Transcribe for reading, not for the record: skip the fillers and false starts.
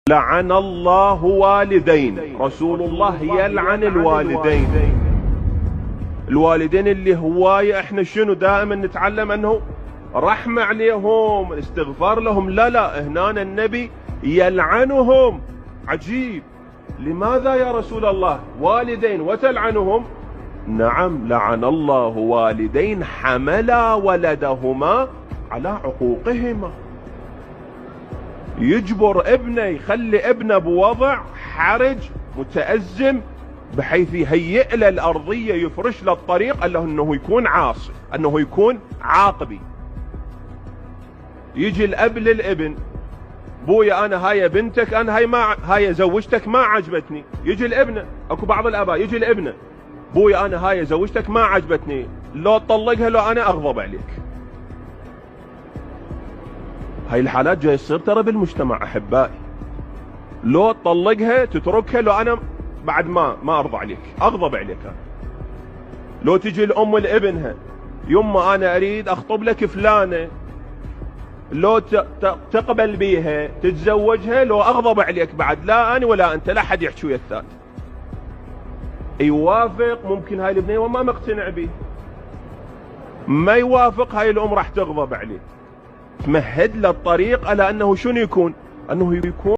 لعن الله والدين. رسول الله يلعن الوالدين. الوالدين اللي هواية احنا شنو دائما نتعلم انه رحمة عليهم، استغفار لهم. لا هنا النبي يلعنهم. عجيب، لماذا يا رسول الله والدين وتلعنهم؟ نعم، لعن الله والدين حملا ولدهما على عقوقهما. يجبر ابنه، يخلي ابنه بوضع حرج متأزم بحيث يهيئ له الأرضية، يفرش له الطريق انه يكون عاصي، انه يكون عاقبي. يجي الاب للابن: بويا انا هاي بنتك، انا هاي زوجتك ما عجبتني. يجي الابن، اكو بعض الاباء يجي الابنه: بويا انا هاي زوجتك ما عجبتني، لو تطلقها لو انا اغضب عليك. هاي الحالات جاي تصير ترى بالمجتمع احبائي. لو تطلقها تتركها لو انا بعد ما ارضى عليك، اغضب عليك أنا. لو تجي الام لابنها: يما انا اريد اخطب لك فلانه، لو تقبل بيها تتزوجها لو اغضب عليك بعد، لا انا ولا انت، لا حد يحكي ويا الثاني. يوافق ممكن هاي البنيه وما مقتنع به، ما يوافق هاي الام راح تغضب عليه. تمهد له الطريق على انه شنو يكون؟ انه يكون